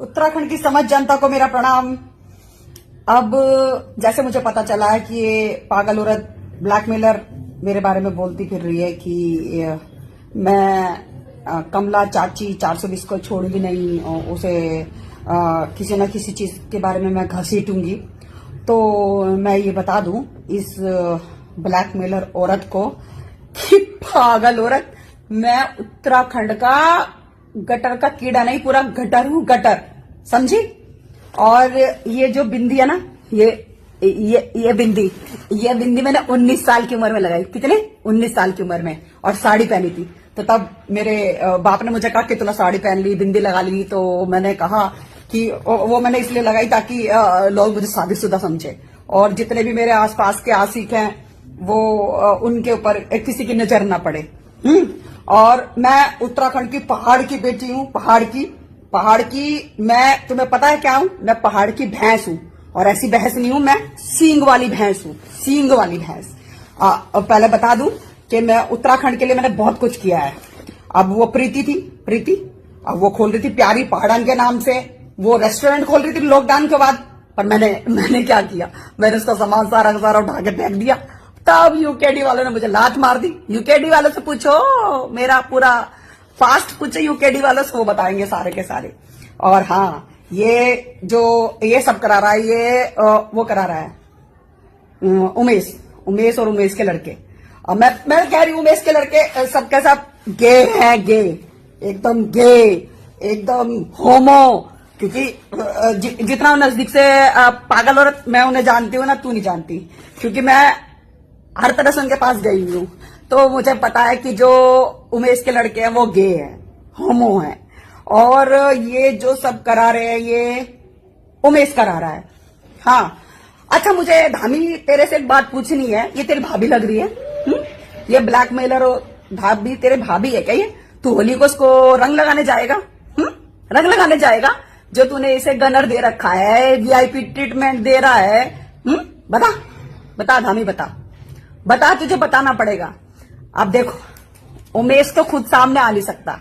उत्तराखंड की समझ जनता को मेरा प्रणाम। अब जैसे मुझे पता चला है कि ये पागल औरत ब्लैकमेलर मेरे बारे में बोलती फिर रही है कि मैं कमला चाची 420 को छोड़ूंगी नहीं और उसे किसी न किसी चीज के बारे में मैं घसीटूंगी। तो मैं ये बता दूं इस ब्लैकमेलर औरत को कि पागल औरत, मैं उत्तराखंड का गटर का कीड़ा नहीं, पूरा गटर हूं, गटर, समझी। और ये जो बिंदी है ना, ये बिंदी मैंने 19 साल की उम्र में लगाई। कितने? 19 साल की उम्र में। और साड़ी पहनी थी। तो तब मेरे बाप ने मुझे कहा कि तूने साड़ी पहन ली, बिंदी लगा ली। तो मैंने कहा कि वो मैंने इसलिए लगाई ताकि लोग मुझे शादीशुदा समझे, और जितने भी मेरे आसपास के आशिक हैं वो उनके ऊपर किसी की नजर ना पड़े। और मैं उत्तराखंड की पहाड़ की बेटी हूँ, पहाड़ की। मैं, तुम्हें पता है क्या हूँ? मैं पहाड़ की भैंस हूँ। और ऐसी भैंस नहीं हूँ, मैं सींग वाली भैंस हूँ, सींग वाली भैंस। पहले बता दूं कि मैं उत्तराखंड के लिए मैंने बहुत कुछ किया है। अब वो प्रीति, अब वो खोल रही थी प्यारी पहाड़न के नाम से, वो रेस्टोरेंट खोल रही थी लॉकडाउन के बाद। पर मैंने क्या किया? मैंने उसका सामान सारा उठा के फेंक दिया। तब यूकेडी वालों ने मुझे लात मार दी। यूकेडी वालों से पूछो, मेरा पूरा फास्ट पूछो यूकेडी वालों से, वो बताएंगे सारे के सारे। और हाँ, ये जो ये सब करा रहा है, ये वो करा रहा है उमेश और उमेश के लड़के। अब मैं कह रही हूँ उमेश के लड़के सबके सब गे हैं, गे, एकदम होमो। क्योंकि जितना नजदीक से पागल औरत मैं उन्हें जानती हूँ ना, तू नहीं जानती। क्योंकि मैं हर तरह से उनके पास गई हूँ, तो मुझे पता है कि जो उमेश के लड़के हैं वो गे हैं, होमो हैं। और ये जो सब करा रहे हैं ये उमेश करा रहा है। हाँ, अच्छा, मुझे धामी तेरे से एक बात पूछनी है। ये तेरी भाभी लग रही है। ये ब्लैकमेलर भाभी तेरे भाभी है क्या? ये तू होली को उसको रंग लगाने जाएगा? रंग लगाने जाएगा? जो तूने इसे गनर दे रखा है, वीआईपी ट्रीटमेंट दे रहा है। बता धामी, बता, तुझे बताना पड़ेगा। अब देखो, उमेश तो खुद सामने आ नहीं सकता,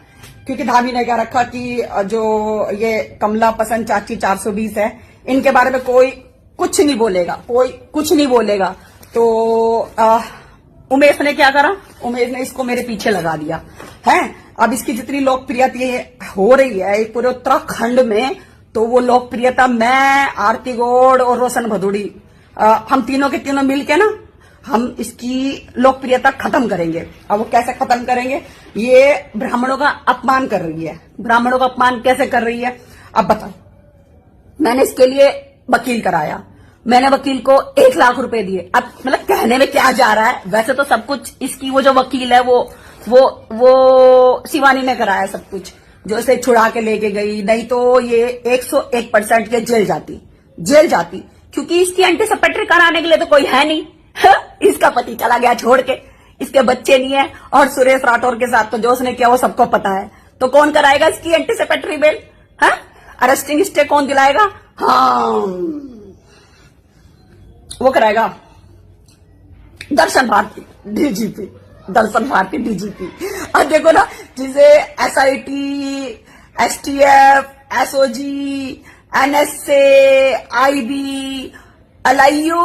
क्योंकि धामी ने क्या रखा कि जो ये कमला पसंद चाची 420 है, इनके बारे में कोई कुछ नहीं बोलेगा। तो उमेश ने क्या करा? उमेश ने इसको मेरे पीछे लगा दिया है। अब इसकी जितनी लोकप्रियता हो रही है पूरे उत्तराखंड में, तो वो लोकप्रियता मैं, आरती गौड़ और रोशन भदौड़ी, हम तीनों के तीनों मिलके ना, हम इसकी लोकप्रियता खत्म करेंगे। अब वो कैसे खत्म करेंगे? ये ब्राह्मणों का अपमान कर रही है। ब्राह्मणों का अपमान कैसे कर रही है? अब बताओ। मैंने इसके लिए वकील कराया, मैंने वकील को 1 लाख रुपए दिए। अब मतलब कहने में क्या जा रहा है? वैसे तो सब कुछ इसकी वो जो वकील है वो शिवानी ने कराया सब कुछ, जो इसे छुड़ा के लेके गई। नहीं तो ये 101% के जेल जाती, क्योंकि इसकी एंटीसिपेटरी कराने के लिए तो कोई है नहीं। इसका पति चला गया छोड़ के, इसके बच्चे नहीं है, और सुरेश राठौर के साथ तो जो उसने किया वो सबको पता है। तो कौन कराएगा इसकी एंटीसिपेटरी बेल? अरेस्टिंग स्टे कौन दिलाएगा? हाँ, वो कराएगा दर्शन भारती डीजीपी। अब देखो ना, जिसे SIT, STF, SOG, NSA, IB, LIU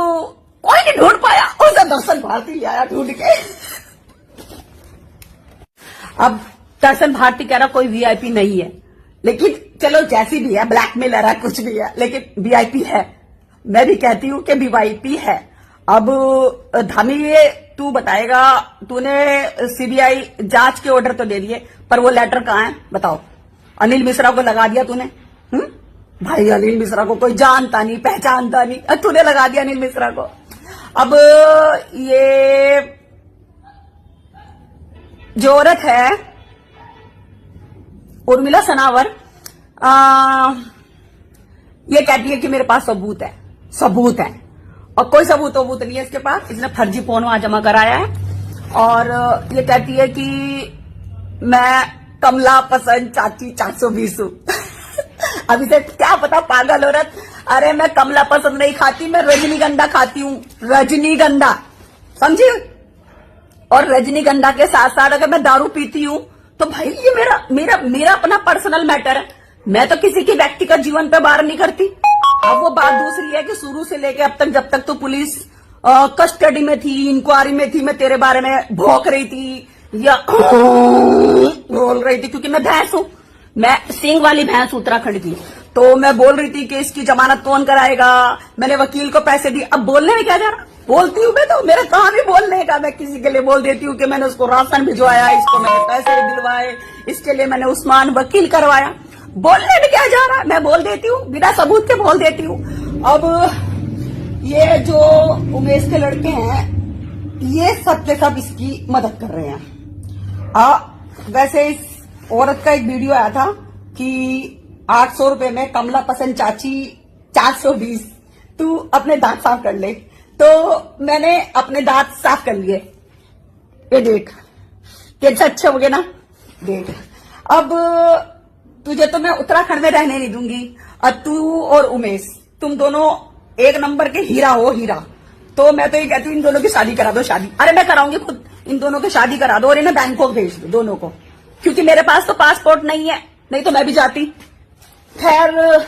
कोई नहीं ढूंढ पाया, उसे दर्शन भारती ले आया ढूंढ के। अब दर्शन भारती कह रहा कोई वीआईपी नहीं है, लेकिन चलो जैसी भी है, ब्लैकमेलर है, कुछ भी है, लेकिन वीआईपी है। मैं भी कहती हूँ कि वीआईपी है। अब धामी, ये तू बताएगा, तूने सीबीआई जांच के ऑर्डर तो दे दिए, पर वो लेटर कहाँ है? बताओ। अनिल मिश्रा को लगा दिया तूने। भाई, अनिल मिश्रा को कोई जानता नहीं, पहचानता नहीं, तूने लगा दिया अनिल मिश्रा को। अब ये जो औरत है उर्मिला सनावर, ये कहती है कि मेरे पास सबूत है, और कोई सबूत नहीं है इसके पास। इसने फर्जी फोन वहां जमा कराया है, और ये कहती है कि मैं कमला पसंद चाची 420 हूं। अब इसे क्या पता, पागल औरत। अरे मैं कमला पसंद नहीं खाती, मैं रजनीगंधा खाती हूँ, रजनीगंधा, समझी। और रजनीगंधा के साथ साथ अगर मैं दारू पीती हूँ तो भाई ये मेरा अपना पर्सनल मैटर है। मैं तो किसी के व्यक्तिगत जीवन पे बार नहीं करती। अब वो बात दूसरी है कि शुरू से लेके अब तक, जब तक तो पुलिस कस्टडी में थी, इंक्वायरी में थी, मैं तेरे बारे में भौंक रही थी या बोल रही थी, क्योंकि मैं भैंस हूं, मैं सींग वाली भैंस उत्तराखंड की। तो मैं बोल रही थी कि इसकी जमानत कौन कराएगा, मैंने वकील को पैसे दिए। अब बोलने में क्या जा रहा, बोलती हूँ मैं, तो मेरा काम ही बोलने का। मैं किसी के लिए बोल देती हूँ कि मैंने उसको राशन भिजवाया, इसको मैंने पैसे दिलवाए, इसके लिए मैंने उस्मान वकील करवाया। बोलने में क्या जा रहा, मैं बोल देती हूँ, बिना सबूत के बोल देती हूँ। अब ये जो उमेश के लड़के हैं, ये सब के सब इसकी मदद कर रहे हैं। वैसे इस औरत का एक वीडियो आया था कि 800 रुपए में कमला पसंद चाची 420, तू अपने दांत साफ कर ले। तो मैंने अपने दांत साफ कर लिए, ये देख कैसे अच्छे हो गए ना, देख। अब तुझे तो मैं उत्तराखंड में रहने नहीं दूंगी। और तू और उमेश, तुम दोनों एक नंबर के हीरा हो, हीरा। तो मैं तो ये कहती हूँ, इन दोनों की शादी करा दो, शादी। अरे मैं कराऊंगी खुद, इन दोनों की शादी करा दो और इन्हें बैंकॉक भेज दो दोनों को, क्योंकि मेरे पास तो पासपोर्ट नहीं है, नहीं तो मैं भी जाती। खैर,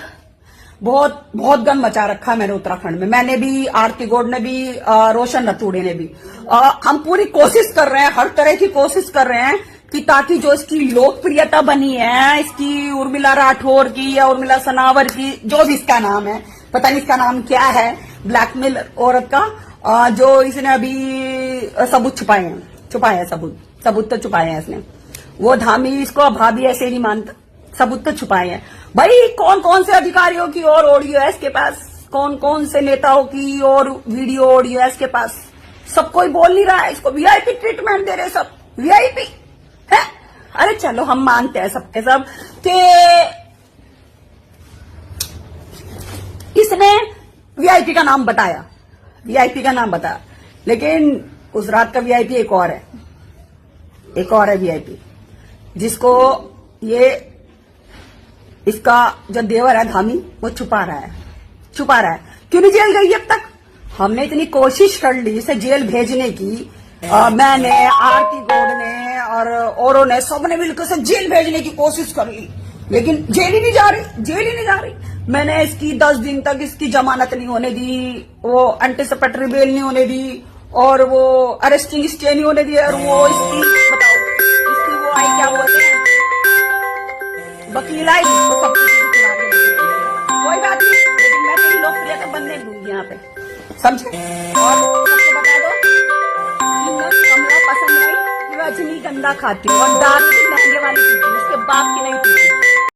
बहुत बहुत गन मचा रखा है मैंने उत्तराखंड में। मैंने भी, आरती गौड़ ने भी, रोशन रतूड़ी ने भी। हम पूरी कोशिश कर रहे हैं, हर तरह की कोशिश कर रहे हैं कि ताकि जो इसकी लोकप्रियता बनी है, इसकी उर्मिला राठौर की या उर्मिला सनावर की, जो भी इसका नाम है, पता नहीं इसका नाम क्या है, ब्लैकमेल औरत का, जो इसने अभी सबूत छुपाए हैं, सबूत तो छुपाए हैं इसने। वो धामी इसको भाभी ऐसे नहीं मानता, सबूत तो छुपाए हैं। भाई कौन कौन से अधिकारियों की और ऑडियो है इसके पास, कौन कौन से नेताओं की और वीडियो ऑडियो है इसके पास, सब कोई बोल नहीं रहा है। इसको वीआईपी ट्रीटमेंट दे रहे सब, वीआईपी है। अरे चलो हम मानते हैं सबके सब कि इसने वीआईपी का नाम बताया, वीआईपी का नाम बताया, लेकिन उस रात का वीआईपी एक और है वीआईपी, जिसको ये इसका जो देवर है धामी, वो छुपा रहा है। क्यों नहीं जेल गई अब तक? हमने इतनी कोशिश कर ली इसे जेल भेजने की, मैंने, आरती गौड़ ने और औरों ने, सबने मिलकर से जेल भेजने की कोशिश कर ली, लेकिन जेल ही नहीं जा रही। मैंने इसकी 10 दिन तक इसकी जमानत नहीं होने दी, वो एंटीसिपेटरी बेल नहीं होने दी, और वो अरेस्टिंग स्टे नहीं होने दी, और वो इसकी बताओ, इसकी वो आई क्या बोलते हैं, वकील आई, तो सब कोई बात नहीं, लेकिन मैं तेरी लोकप्रियता बनने दूंगी यहाँ पे, समझे। और सबको बता दो कि मैं कमला पसंद नहीं, रजनीगंधा खाती हूँ और दारू की महंगे वाली पीती हूँ, उसके बाप की नहीं पीती।